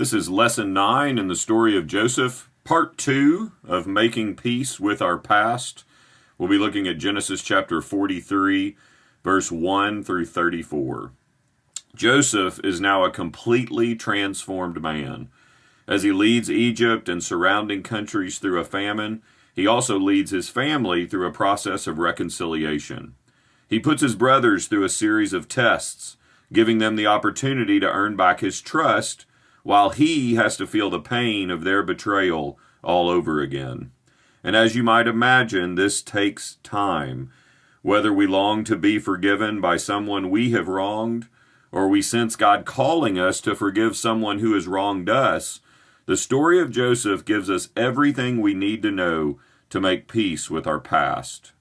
This is Lesson 9 in the story of Joseph, Part 2 of Making Peace with Our Past. We'll be looking at Genesis chapter 43, verse 1 through 34. Joseph is now a completely transformed man. As he leads Egypt and surrounding countries through a famine, he also leads his family through a process of reconciliation. He puts his brothers through a series of tests, giving them the opportunity to earn back his trust, while he has to feel the pain of their betrayal all over again. And as you might imagine, this takes time. Whether we long to be forgiven by someone we have wronged, or we sense God calling us to forgive someone who has wronged us, the story of Joseph gives us everything we need to know to make peace with our past.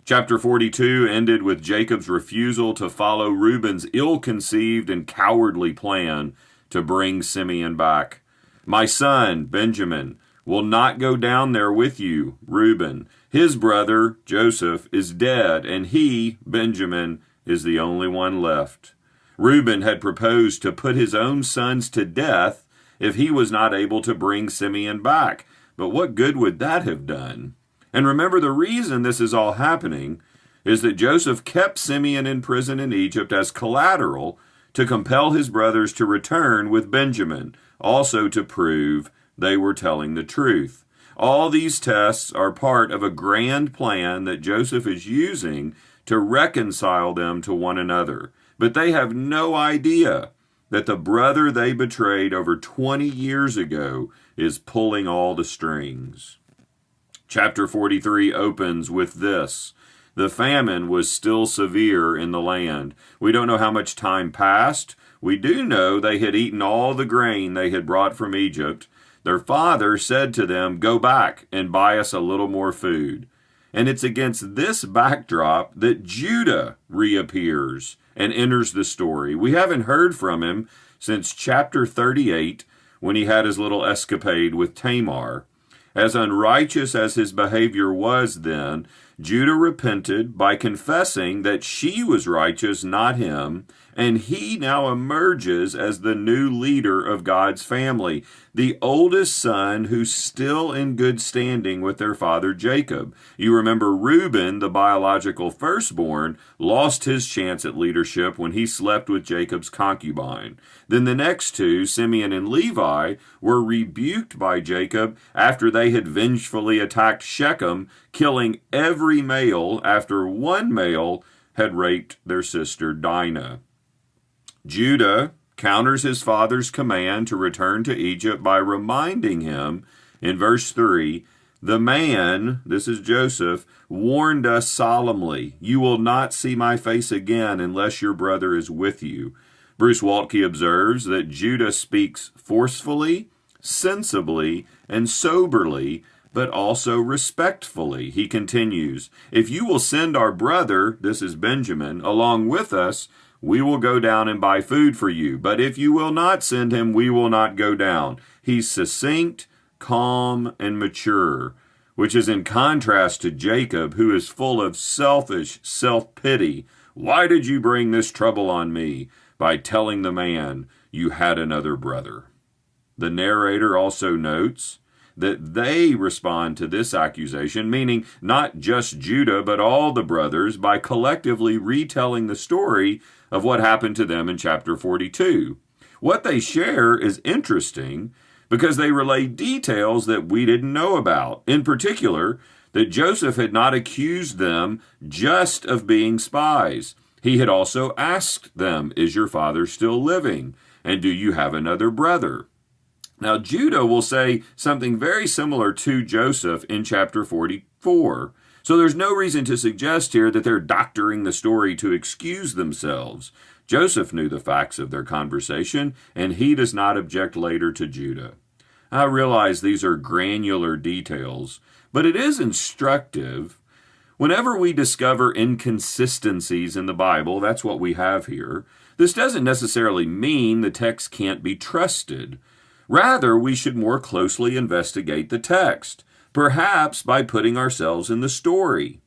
Chapter 42 ended with Jacob's refusal to follow Reuben's ill-conceived and cowardly plan to bring Simeon back. My son, Benjamin, will not go down there with you, Reuben. His brother, Joseph, is dead, and he, Benjamin, is the only one left. Reuben had proposed to put his own sons to death if he was not able to bring Simeon back. But what good would that have done? And remember, the reason this is all happening is that Joseph kept Simeon in prison in Egypt as collateral to compel his brothers to return with Benjamin, also to prove they were telling the truth. All these tests are part of a grand plan that Joseph is using to reconcile them to one another. But they have no idea that the brother they betrayed over 20 years ago is pulling all the strings. Chapter 43 opens with this. The famine was still severe in the land. We don't know how much time passed. We do know they had eaten all the grain they had brought from Egypt. Their father said to them, "Go back and buy us a little more food." And it's against this backdrop that Judah reappears and enters the story. We haven't heard from him since chapter 38, when he had his little escapade with Tamar. As unrighteous as his behavior was then, Judah repented by confessing that she was righteous, not him, and he now emerges as the new leader of God's family, the oldest son who's still in good standing with their father Jacob. You remember Reuben, the biological firstborn, lost his chance at leadership when he slept with Jacob's concubine. Then the next two, Simeon and Levi, were rebuked by Jacob after they had vengefully attacked Shechem, killing every male after one male had raped their sister Dinah. Judah counters his father's command to return to Egypt by reminding him, in verse 3, the man, this is Joseph, warned us solemnly, "You will not see my face again unless your brother is with you." Bruce Waltke observes that Judah speaks forcefully, sensibly, and soberly, but also respectfully. He continues, "If you will send our brother, this is Benjamin, along with us, we will go down and buy food for you. But if you will not send him, we will not go down." He's succinct, calm, and mature, which is in contrast to Jacob, who is full of selfish self-pity. "Why did you bring this trouble on me?" by telling the man, "You had another brother." The narrator also notes that they respond to this accusation, meaning not just Judah, but all the brothers, by collectively retelling the story of what happened to them in chapter 42. What they share is interesting because they relay details that we didn't know about. In particular, that Joseph had not accused them just of being spies. He had also asked them, "Is your father still living? And do you have another brother?" Now, Judah will say something very similar to Joseph in chapter 44. So there's no reason to suggest here that they're doctoring the story to excuse themselves. Joseph knew the facts of their conversation, and he does not object later to Judah. I realize these are granular details, but it is instructive. Whenever we discover inconsistencies in the Bible, that's what we have here, this doesn't necessarily mean the text can't be trusted. Rather, we should more closely investigate the text, perhaps by putting ourselves in the story.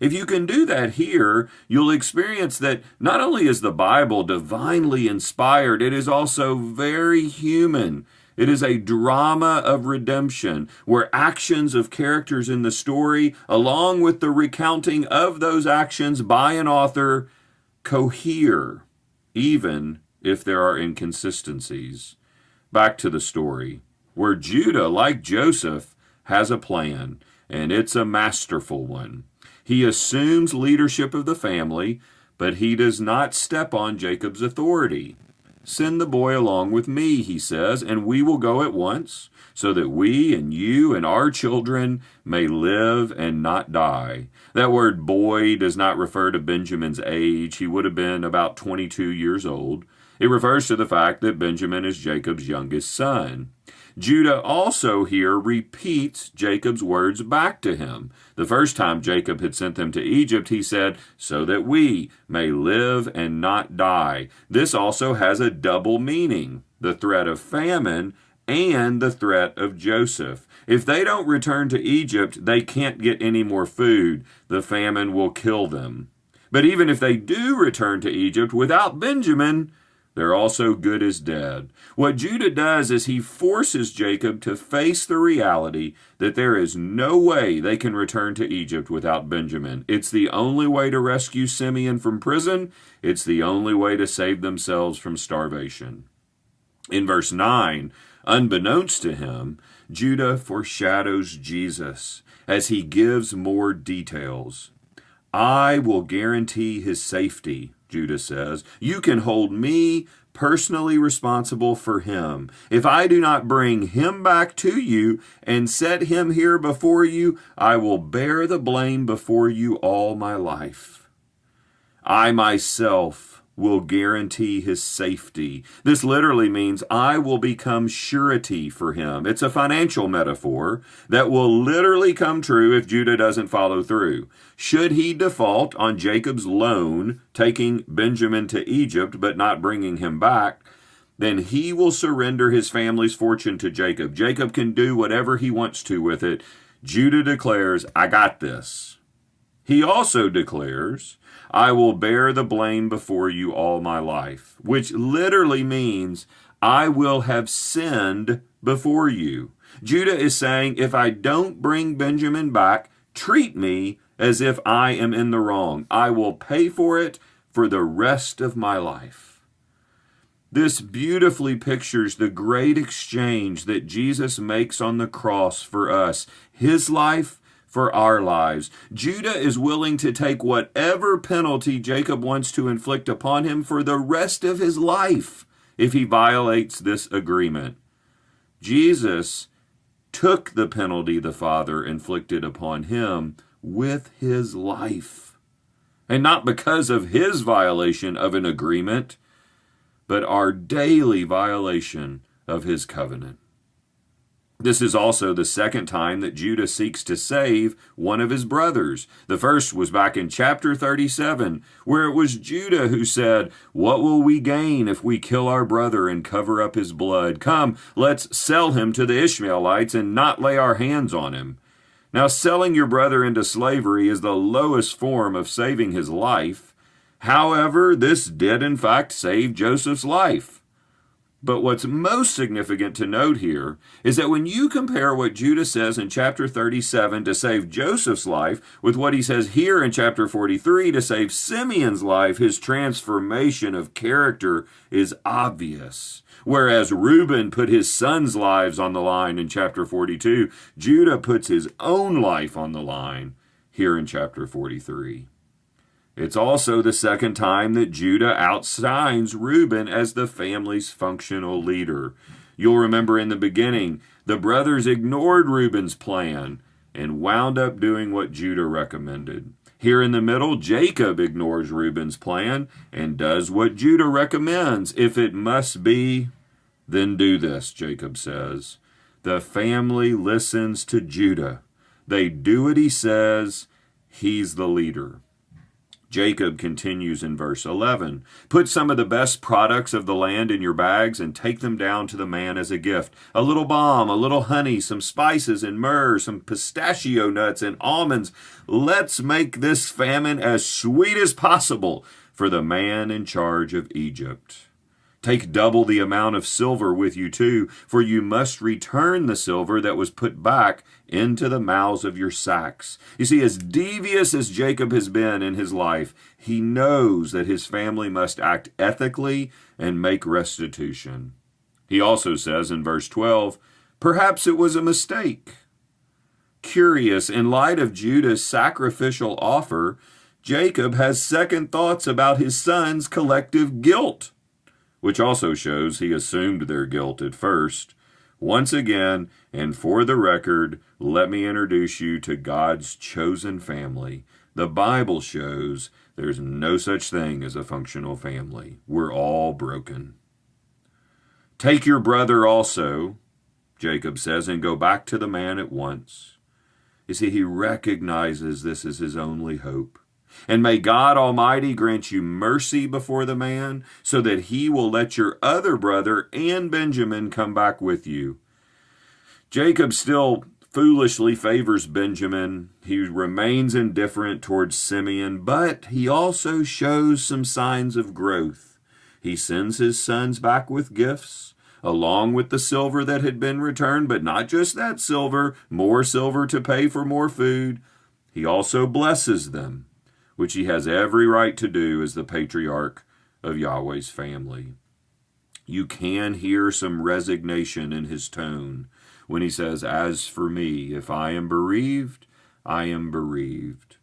If you can do that here, you'll experience that not only is the Bible divinely inspired, it is also very human. It is a drama of redemption where actions of characters in the story, along with the recounting of those actions by an author, cohere, even if there are inconsistencies. Back to the story, where Judah, like Joseph, has a plan, and it's a masterful one. He assumes leadership of the family, but he does not step on Jacob's authority. Send the boy along with me, he says, and we will go at once, so that we and you and our children may live and not die. That word boy does not refer to Benjamin's age. He would have been about 22 years old. It refers to the fact that Benjamin is Jacob's youngest son. Judah also here repeats Jacob's words back to him. The first time Jacob had sent them to Egypt, he said, so that we may live and not die. This also has a double meaning, the threat of famine and the threat of Joseph. If they don't return to Egypt, they can't get any more food. The famine will kill them. But even if they do return to Egypt without Benjamin, they're also good as dead. What Judah does is he forces Jacob to face the reality that there is no way they can return to Egypt without Benjamin. It's the only way to rescue Simeon from prison. It's the only way to save themselves from starvation. In verse 9, unbeknownst to him, Judah foreshadows Jesus as he gives more details. I will guarantee his safety, Judah says. You can hold me personally responsible for him. If I do not bring him back to you and set him here before you, I will bear the blame before you all my life. I myself will guarantee his safety. This literally means I will become surety for him. It's a financial metaphor that will literally come true if Judah doesn't follow through. Should he default on Jacob's loan, taking Benjamin to Egypt but not bringing him back, then he will surrender his family's fortune to Jacob. Jacob can do whatever he wants to with it. Judah declares, I got this. He also declares, I will bear the blame before you all my life, which literally means I will have sinned before you. Judah is saying, if I don't bring Benjamin back, treat me as if I am in the wrong. I will pay for it for the rest of my life. This beautifully pictures the great exchange that Jesus makes on the cross for us, his life for our lives. Judah is willing to take whatever penalty Jacob wants to inflict upon him for the rest of his life if he violates this agreement. Jesus took the penalty the Father inflicted upon him with his life. And not because of his violation of an agreement, but our daily violation of his covenant. This is also the second time that Judah seeks to save one of his brothers. The first was back in chapter 37, where it was Judah who said, what will we gain if we kill our brother and cover up his blood? Come, let's sell him to the Ishmaelites and not lay our hands on him. Now, selling your brother into slavery is the lowest form of saving his life. However, this did in fact save Joseph's life. But what's most significant to note here is that when you compare what Judah says in chapter 37 to save Joseph's life with what he says here in chapter 43 to save Simeon's life, his transformation of character is obvious. Whereas Reuben put his sons' lives on the line in chapter 42, Judah puts his own life on the line here in chapter 43. It's also the second time that Judah outshines Reuben as the family's functional leader. You'll remember in the beginning, the brothers ignored Reuben's plan and wound up doing what Judah recommended. Here in the middle, Jacob ignores Reuben's plan and does what Judah recommends. If it must be, then do this, Jacob says. The family listens to Judah. They do what he says. He's the leader. Jacob continues in verse 11. Put some of the best products of the land in your bags and take them down to the man as a gift. A little balm, a little honey, some spices and myrrh, some pistachio nuts and almonds. Let's make this famine as sweet as possible for the man in charge of Egypt. Take double the amount of silver with you too, for you must return the silver that was put back into the mouths of your sacks. You see, as devious as Jacob has been in his life, he knows that his family must act ethically and make restitution. He also says in verse 12, perhaps it was a mistake. Curious, in light of Judah's sacrificial offer, Jacob has second thoughts about his son's collective guilt, which also shows he assumed their guilt at first. Once again, and for the record, let me introduce you to God's chosen family. The Bible shows there's no such thing as a functional family. We're all broken. Take your brother also, Jacob says, and go back to the man at once. You see, he recognizes this is his only hope. And may God Almighty grant you mercy before the man, so that he will let your other brother and Benjamin come back with you. Jacob still foolishly favors Benjamin. He remains indifferent towards Simeon, but he also shows some signs of growth. He sends his sons back with gifts, along with the silver that had been returned, but not just that silver, more silver to pay for more food. He also blesses them, which he has every right to do as the patriarch of Yahweh's family. You can hear some resignation in his tone when he says, as for me, if I am bereaved, I am bereaved.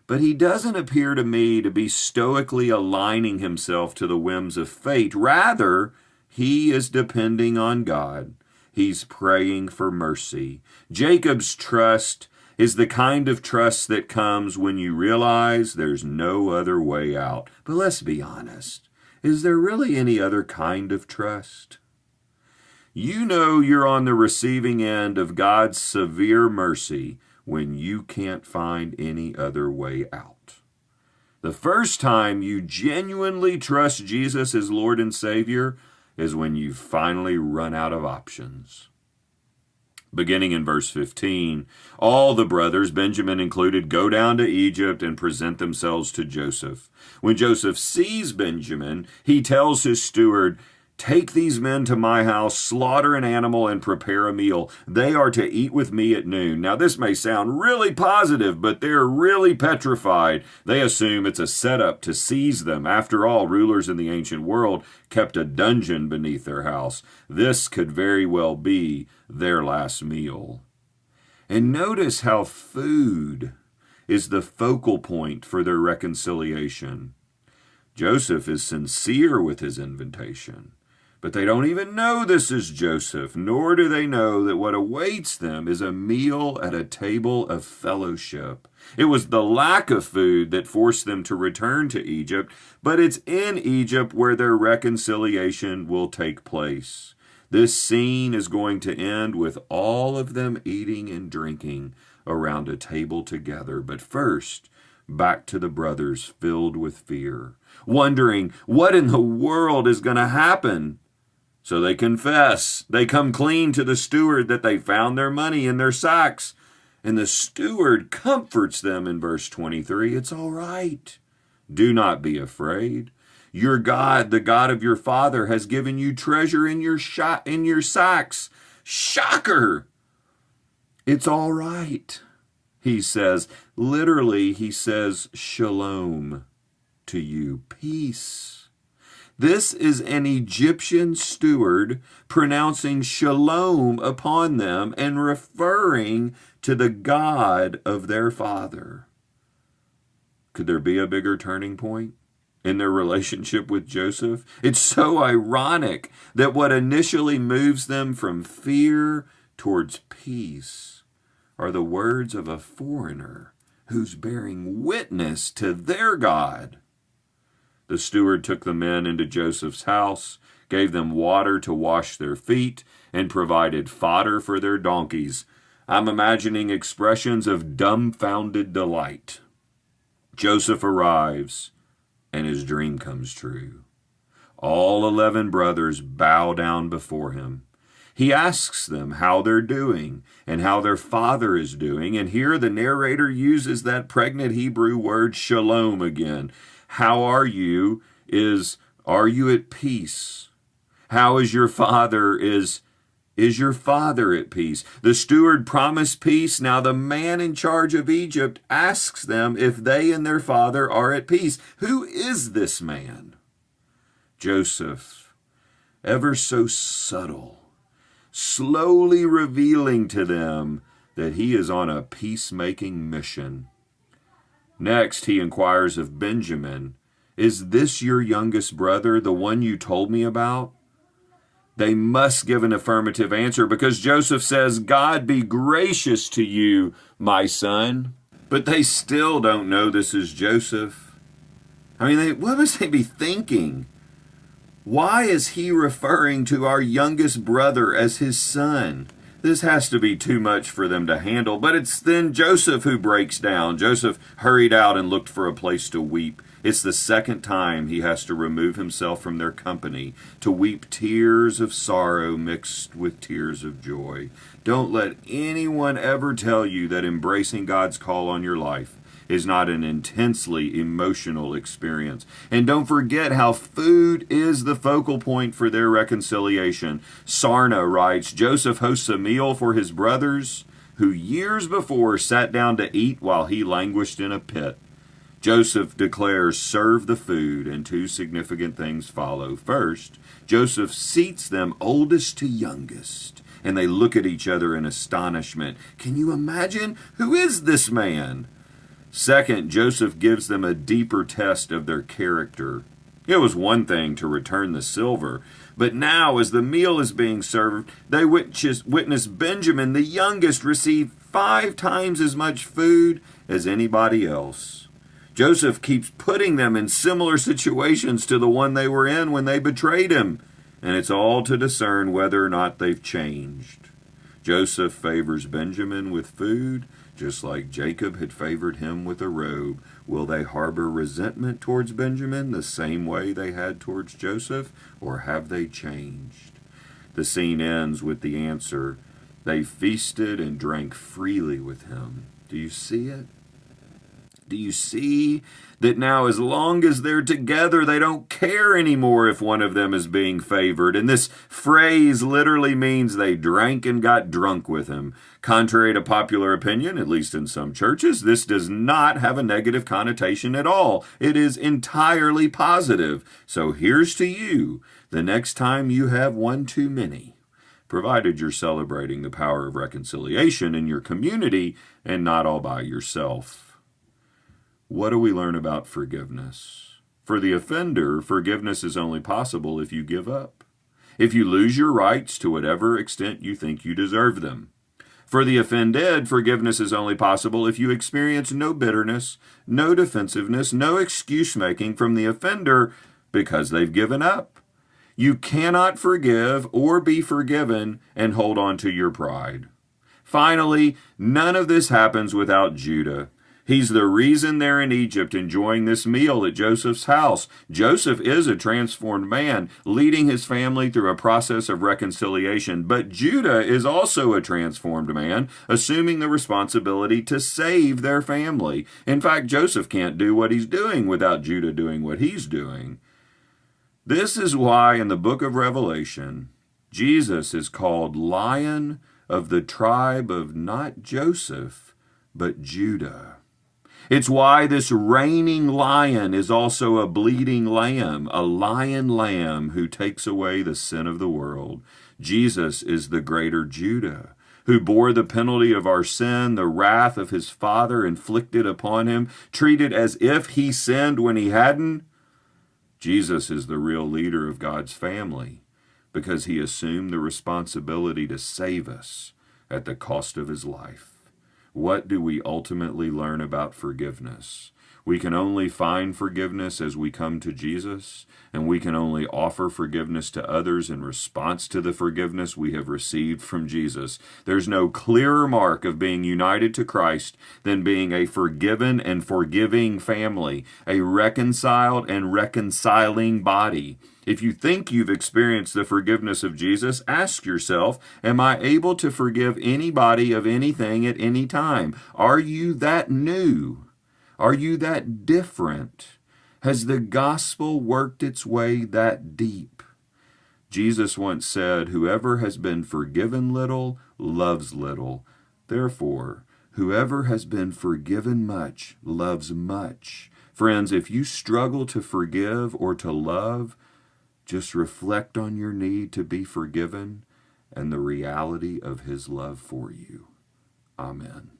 But he doesn't appear to me to be stoically aligning himself to the whims of fate. Rather, he is depending on God. He's praying for mercy. Jacob's trust is the kind of trust that comes when you realize there's no other way out. But let's be honest. Is there really any other kind of trust? You know you're on the receiving end of God's severe mercy when you can't find any other way out. The first time you genuinely trust Jesus as Lord and Savior is when you finally run out of options. Beginning in verse 15, all the brothers, Benjamin included, go down to Egypt and present themselves to Joseph. When Joseph sees Benjamin, he tells his steward, take these men to my house, slaughter an animal, and prepare a meal. They are to eat with me at noon. Now, this may sound really positive, but they're really petrified. They assume it's a setup to seize them. After all, rulers in the ancient world kept a dungeon beneath their house. This could very well be their last meal. And notice how food is the focal point for their reconciliation. Joseph is sincere with his invitation, but they don't even know this is Joseph, nor do they know that what awaits them is a meal at a table of fellowship. It was the lack of food that forced them to return to Egypt, but it's in Egypt where their reconciliation will take place. This scene is going to end with all of them eating and drinking around a table together. But first, back to the brothers filled with fear, wondering what in the world is going to happen. So they confess. They come clean to the steward that they found their money in their sacks. And the steward comforts them in verse 23. It's all right. Do not be afraid. Your God, the God of your father, has given you treasure in your sacks. Shocker! It's all right, he says. Literally, he says, shalom to you, peace. This is an Egyptian steward pronouncing shalom upon them and referring to the God of their father. Could there be a bigger turning point in their relationship with Joseph? It's so ironic that what initially moves them from fear towards peace are the words of a foreigner who's bearing witness to their God. The steward took the men into Joseph's house, gave them water to wash their feet, and provided fodder for their donkeys. I'm imagining expressions of dumbfounded delight. Joseph arrives, and his dream comes true. All 11 brothers bow down before him. He asks them how they're doing and how their father is doing. And here the narrator uses that pregnant Hebrew word shalom again. How are you are you at peace? How is your father? Is your father at peace? The steward promised peace. Now the man in charge of Egypt asks them if they and their father are at peace. Who is this man? Joseph, ever so subtle, slowly revealing to them that he is on a peacemaking mission. Next, he inquires of Benjamin, "Is this your youngest brother, the one you told me about?" They must give an affirmative answer because Joseph says, "God be gracious to you, my son." But they still don't know this is Joseph. I mean, what must they be thinking? Why is he referring to our youngest brother as his son? This has to be too much for them to handle. But it's then Joseph who breaks down. Joseph hurried out and looked for a place to weep. It's the second time he has to remove himself from their company, to weep tears of sorrow mixed with tears of joy. Don't let anyone ever tell you that embracing God's call on your life is not an intensely emotional experience. And don't forget how food is the focal point for their reconciliation. Sarna writes, Joseph hosts a meal for his brothers who years before sat down to eat while he languished in a pit. Joseph declares, serve the food, and two significant things follow. First, Joseph seats them oldest to youngest, and they look at each other in astonishment. Can you imagine? Who is this man? Second, Joseph gives them a deeper test of their character. It was one thing to return the silver, but now as the meal is being served, they witness Benjamin, the youngest, receive 5 times as much food as anybody else. Joseph keeps putting them in similar situations to the one they were in when they betrayed him, and it's all to discern whether or not they've changed. Joseph favors Benjamin with food, just like Jacob had favored him with a robe. Will they harbor resentment towards Benjamin the same way they had towards Joseph, or have they changed? The scene ends with the answer, they feasted and drank freely with him. Do you see it? Do you see that now as long as they're together, they don't care anymore if one of them is being favored? And this phrase literally means they drank and got drunk with him. Contrary to popular opinion, at least in some churches, this does not have a negative connotation at all. It is entirely positive. So here's to you, the next time you have one too many, provided you're celebrating the power of reconciliation in your community and not all by yourself. What do we learn about forgiveness? For the offender, forgiveness is only possible if you give up, if you lose your rights to whatever extent you think you deserve them. For the offended, forgiveness is only possible if you experience no bitterness, no defensiveness, no excuse-making from the offender because they've given up. You cannot forgive or be forgiven and hold on to your pride. Finally, none of this happens without Judah. He's the reason they're in Egypt enjoying this meal at Joseph's house. Joseph is a transformed man, leading his family through a process of reconciliation. But Judah is also a transformed man, assuming the responsibility to save their family. In fact, Joseph can't do what he's doing without Judah doing what he's doing. This is why in the book of Revelation, Jesus is called Lion of the tribe of not Joseph, but Judah. It's why this reigning lion is also a bleeding lamb, a lion lamb who takes away the sin of the world. Jesus is the greater Judah, who bore the penalty of our sin, the wrath of his Father inflicted upon him, treated as if he sinned when he hadn't. Jesus is the real leader of God's family because he assumed the responsibility to save us at the cost of his life. What do we ultimately learn about forgiveness? We can only find forgiveness as we come to Jesus, and we can only offer forgiveness to others in response to the forgiveness we have received from Jesus. There's no clearer mark of being united to Christ than being a forgiven and forgiving family, a reconciled and reconciling body. If you think you've experienced the forgiveness of Jesus, ask yourself, am I able to forgive anybody of anything at any time? Are you that new? Are you that different? Has the gospel worked its way that deep? Jesus once said, whoever has been forgiven little loves little. Therefore, whoever has been forgiven much loves much. Friends, if you struggle to forgive or to love, just reflect on your need to be forgiven and the reality of his love for you. Amen.